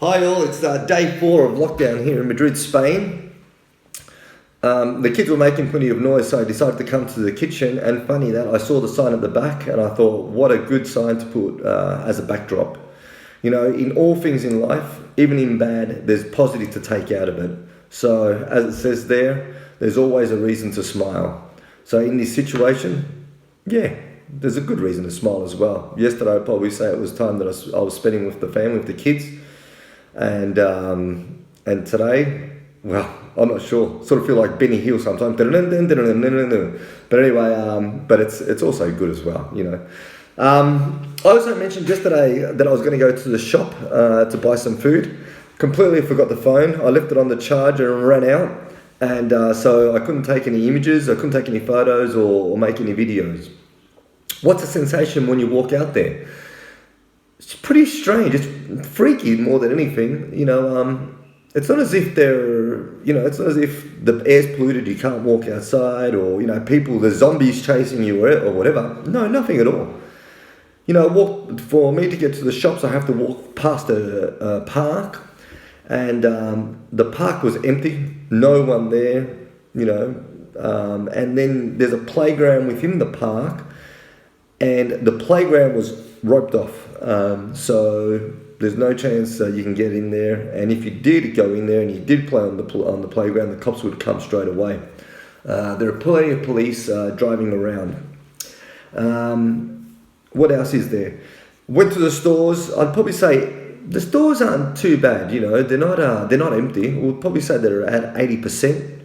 Hi all, it's day 4 of lockdown here in Madrid, Spain. The kids were making plenty of noise, so I decided to come to the kitchen, and funny that I saw the sign at the back and I thought, what a good sign to put as a backdrop. You know, in all things in life, even in bad, there's positive to take out of it. So as it says there, there's always a reason to smile. So in this situation, yeah, there's a good reason to smile as well. Yesterday I'd probably say it was time that I was spending with the family, with the kids. And today, well, I'm not sure. Sort of feel like Benny Hill sometimes. But anyway, but it's also good as well, you know. I also mentioned yesterday that I was going to go to the shop to buy some food. Completely forgot the phone. I left it on the charger and ran out. And so I couldn't take any images, I couldn't take any photos or make any videos. What's the sensation when you walk out there? It's pretty strange. It's freaky more than anything. You know, it's not as if it's not as if the air's polluted, you can't walk outside, or, you know, there's zombies chasing you or whatever. No, nothing at all. You know, for me to get to the shops, I have to walk past a park, and the park was empty, no one there, you know, and then there's a playground within the park, and the playground was roped off. So there's no chance you can get in there. And if you did go in there and you did play on the playground, the cops would come straight away. There are plenty of police driving around. What else is there? Went to the stores. I'd probably say the stores aren't too bad. You know, they're not empty. We'll probably say they're at 80%.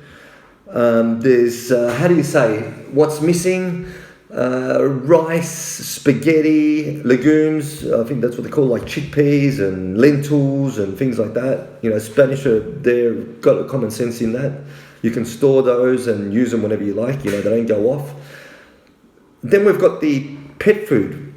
There's how do you say what's missing? Rice, spaghetti, legumes, I think that's what they call, like chickpeas and lentils and things like that. You know, Spanish they've got a common sense in that. You can store those and use them whenever you like, you know, they don't go off. Then we've got the pet food.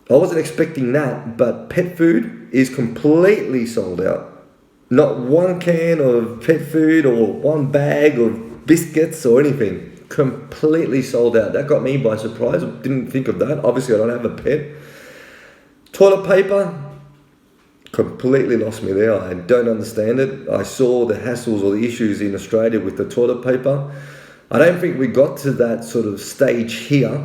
I wasn't expecting that, but pet food is completely sold out. Not one can of pet food or one bag of biscuits or anything. Completely sold out. That got me by surprise. I didn't think of that. Obviously, I don't have a pet. Toilet paper, completely lost me there. I don't understand it. I saw the hassles or the issues in Australia with the toilet paper. I don't think we got to that sort of stage here,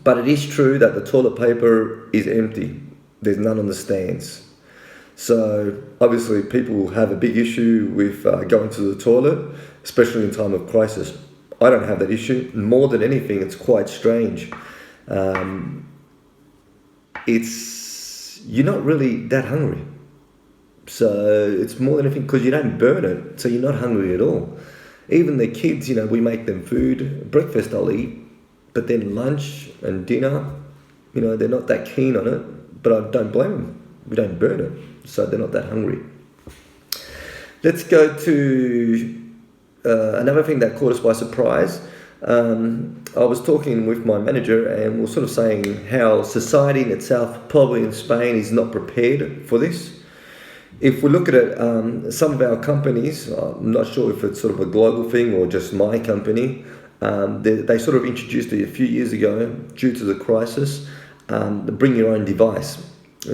but it is true that the toilet paper is empty. There's none on the stands. So obviously people have a big issue with going to the toilet, especially in time of crisis. I don't have that issue. More than anything, it's quite strange. You're not really that hungry. So it's more than anything because you don't burn it, so you're not hungry at all. Even the kids, you know, we make them food. Breakfast I'll eat, but then lunch and dinner, you know, they're not that keen on it, but I don't blame them. We don't burn it, so they're not that hungry. Let's go to another thing that caught us by surprise. I was talking with my manager and we're sort of saying how society in itself, probably in Spain, is not prepared for this. If we look at it, some of our companies, I'm not sure if it's sort of a global thing or just my company, they sort of introduced it a few years ago due to the crisis, the bring your own device.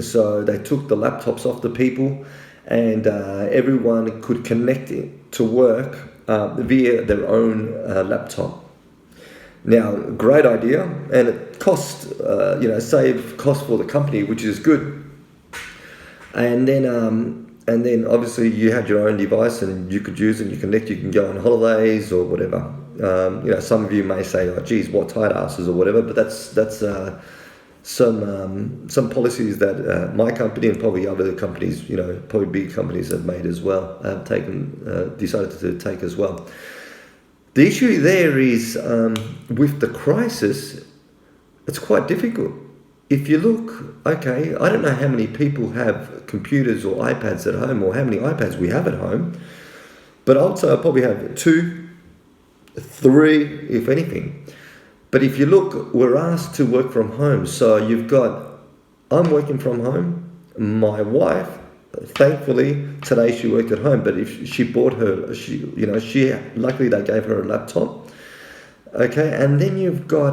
So they took the laptops off the people and everyone could connect it to work via their own laptop. Now, great idea, and it cost, save cost for the company, which is good. And then obviously you had your own device and you could use it. You can go on holidays or whatever. Some of you may say, "Oh, geez, what tight asses" or whatever, but that's some policies that my company and probably other companies, you know, probably big companies have made as well, have decided to take as well. The issue there is with the crisis, it's quite difficult. If you look, okay, I don't know how many people have computers or iPads at home or how many iPads we have at home, but I would say I probably have 2, 3, if anything. But if you look, we're asked to work from home. So I'm working from home. My wife, thankfully, today she worked at home. But if she bought luckily they gave her a laptop. Okay, and then you've got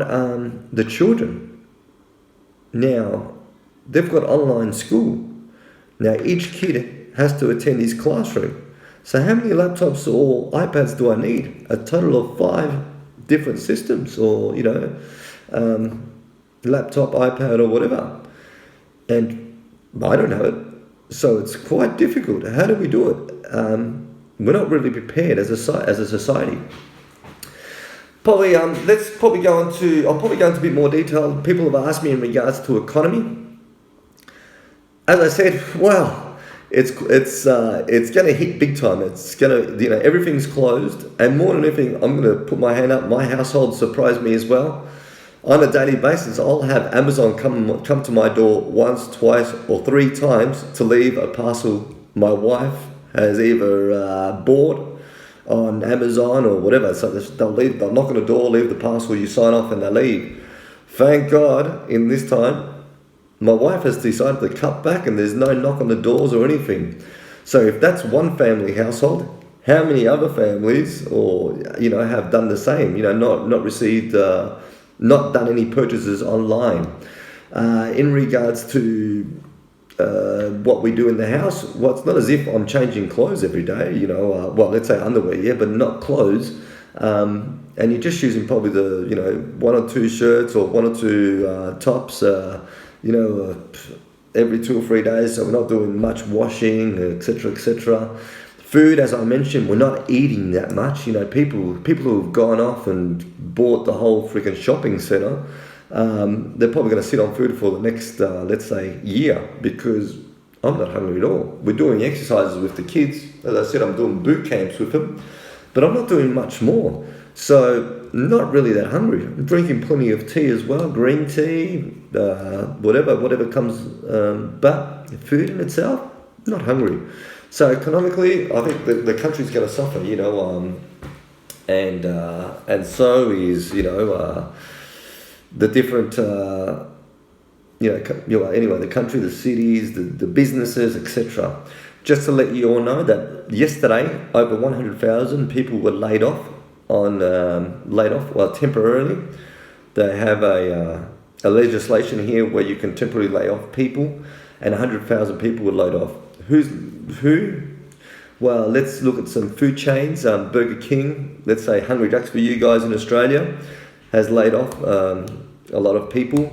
the children. Now, they've got online school. Now, each kid has to attend his classroom. So how many laptops or iPads do I need? A total of 5 different systems, or laptop, iPad, or whatever. And I don't have it, so it's quite difficult. How do we do it? We're not really prepared as a society. Probably let's probably go into. I'll probably go into a bit more detail. People have asked me in regards to economy. As I said, well, it's going to hit big time. It's going to, everything's closed, and more than anything, I'm going to put my hand up. My household surprised me as well. On a daily basis, I'll have Amazon come to my door once, twice, or 3 times to leave a parcel my wife has either bought on Amazon or whatever. So they'll knock on the door, leave the parcel, you sign off, and they leave. Thank God, in this time, my wife has decided to cut back, and there's no knock on the doors or anything. So if that's one family household, how many other families have done the same? Not received, not done any purchases online. In regards to what we do in the house, well, it's not as if I'm changing clothes every day. Let's say underwear, yeah, but not clothes. And you're just using probably the 1 or 2 shirts or 1 or 2 tops. Every 2 or 3 days, so we're not doing much washing, etc., etc. Food, as I mentioned, we're not eating that much. People who have gone off and bought the whole freaking shopping centre, they're probably going to sit on food for the next, let's say, year, because I'm not hungry at all. We're doing exercises with the kids. As I said, I'm doing boot camps with them, but I'm not doing much more. So not really that hungry. I'm drinking plenty of tea as well, green tea, whatever comes. But food in itself, not hungry. So economically, I think the country's going to suffer. And so is the different. Anyway, the country, the cities, the businesses, etc. Just to let you all know that yesterday, over 100,000 people were laid off temporarily. They have a legislation here where you can temporarily lay off people, and 100,000 people were laid off. Who? Well, let's look at some food chains. Burger King, let's say Hungry Jacks for you guys in Australia, has laid off a lot of people.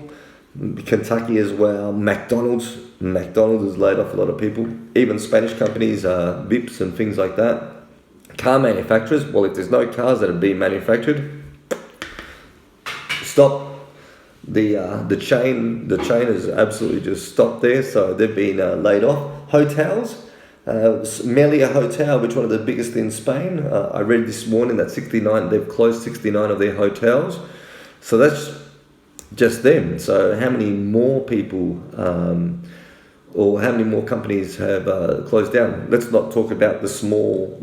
Kentucky as well. McDonald's has laid off a lot of people. Even Spanish companies, Vips and things like that. Car manufacturers, well, if there's no cars that are being manufactured, stop. The chain has absolutely just stopped there, so they've been laid off. Hotels, Melia Hotel, which is one of the biggest in Spain. I read this morning that they've closed 69 of their hotels. So that's just them. So how many more people or how many more companies have closed down? Let's not talk about the small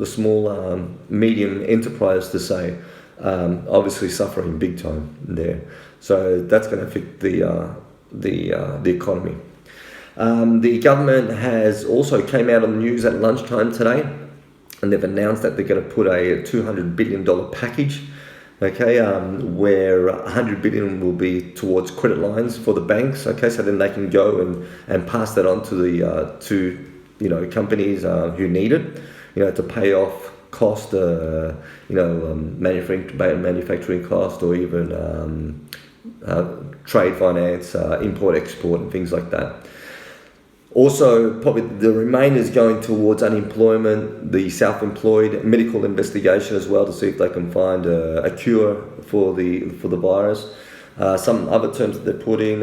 medium enterprise to say, obviously suffering big time there. So that's going to affect the economy. The government has also came out on the news at lunchtime today, and they've announced that they're going to put a $200 billion package. Okay, where 100 billion will be towards credit lines for the banks. Okay, so then they can go and pass that on to the companies who need it, to pay off cost, manufacturing cost, or even trade finance, import export, and things like that. Also, probably the remainder is going towards unemployment, the self-employed, medical investigation as well to see if they can find a cure for the virus. Some other terms that they're putting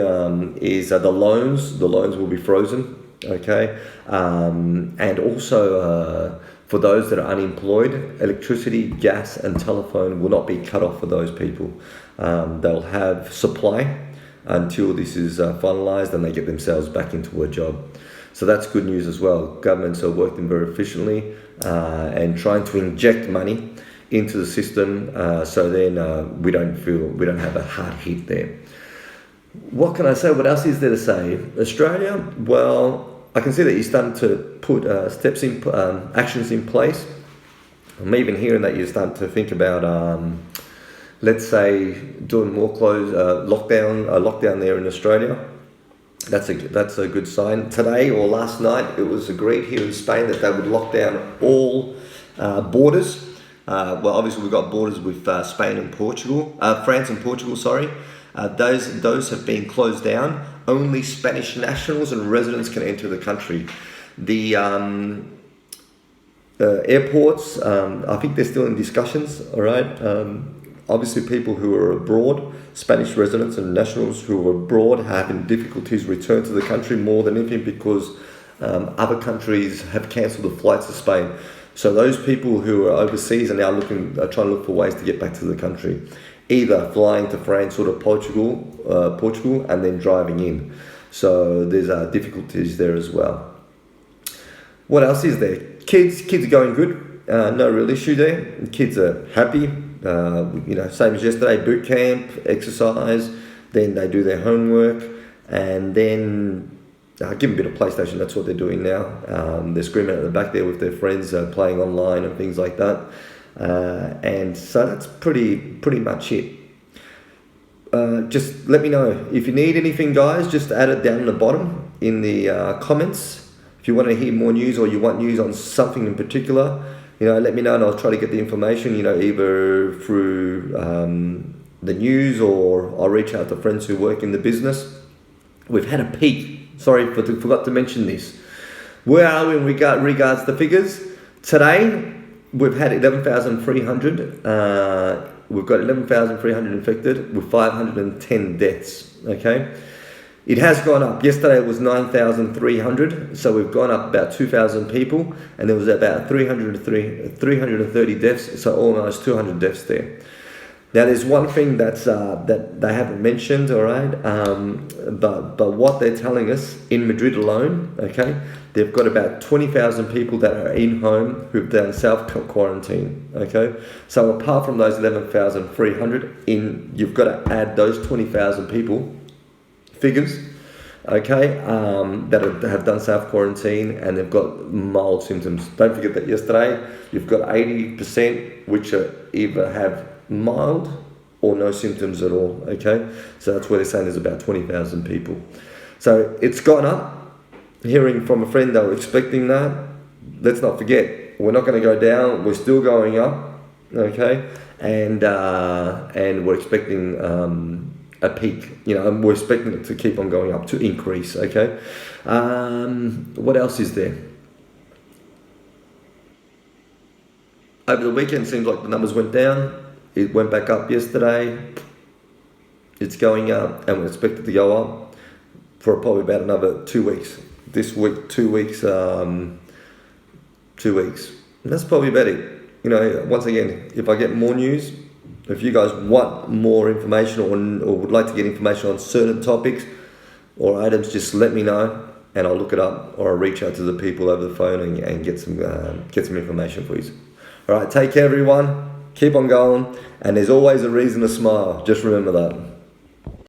is the loans. The loans will be frozen, okay? And also for those that are unemployed, electricity, gas, and telephone will not be cut off for those people. They'll have supply until this is finalised and they get themselves back into a job. So that's good news as well. Governments are working very efficiently and trying to inject money into the system, so then we don't have a hard hit there. What can I say? What else is there to say? Australia, well, I can see that you're starting to put actions in place. I'm even hearing that you're starting to think about, let's say, doing more lockdown there in Australia. That's a good sign. Today or last night, it was agreed here in Spain that they would lock down all borders. Well, obviously we've got borders with Spain and Portugal, France and Portugal. Sorry, those have been closed down. Only Spanish nationals and residents can enter the country. The airports, I think they're still in discussions. All right. Obviously, people who are abroad, Spanish residents and nationals who are abroad, having difficulties return to the country more than anything because other countries have cancelled the flights to Spain. So those people who are overseas are now trying to look for ways to get back to the country, either flying to France or to Portugal, and then driving in. So there's difficulties there as well. What else is there? Kids are going good. No real issue there. Kids are happy. Same as yesterday, boot camp, exercise, then they do their homework, and then give them a bit of PlayStation. That's what they're doing now. They're screaming at the back there with their friends, playing online and things like that. And so that's pretty much it. Just let me know if you need anything, guys. Just add it down in the bottom in the comments. If you want to hear more news or you want news on something in particular, let me know and I'll try to get the information, either through the news or I'll reach out to friends who work in the business. We've had a peak. Sorry, forgot to mention this. Where are we in regards to figures? Today, we've had 11,300. We've got 11,300 infected with 510 deaths, okay? It has gone up. Yesterday it was 9,300, so we've gone up about 2,000 people, and there was about 330 deaths, so almost 200 deaths there. Now there's one thing that they haven't mentioned, all right, but what they're telling us in Madrid alone, okay, they've got about 20,000 people that are in home who've done self-quarantine, okay? So apart from those 11,300, you've got to add those 20,000 people figures, okay, that have done self-quarantine and they've got mild symptoms. Don't forget that yesterday you've got 80% which are either have mild or no symptoms at all, okay? So that's where they're saying there's about 20,000 people. So it's gone up. Hearing from a friend they were expecting that. Let's not forget, we're not going to go down, we're still going up, okay? And we're expecting a peak, and we're expecting it to keep on going up, to increase, okay? What else is there? Over the weekend, seems like the numbers went down. It went back up yesterday. It's going up, and we're expected to go up for probably about another 2 weeks. This week, 2 weeks, 2 weeks. And that's probably about it. Once again, if I get more news, if you guys want more information or would like to get information on certain topics or items, just let me know and I'll look it up, or I'll reach out to the people over the phone and get some information for you. All right, take care, everyone. Keep on going, and there's always a reason to smile. Just remember that.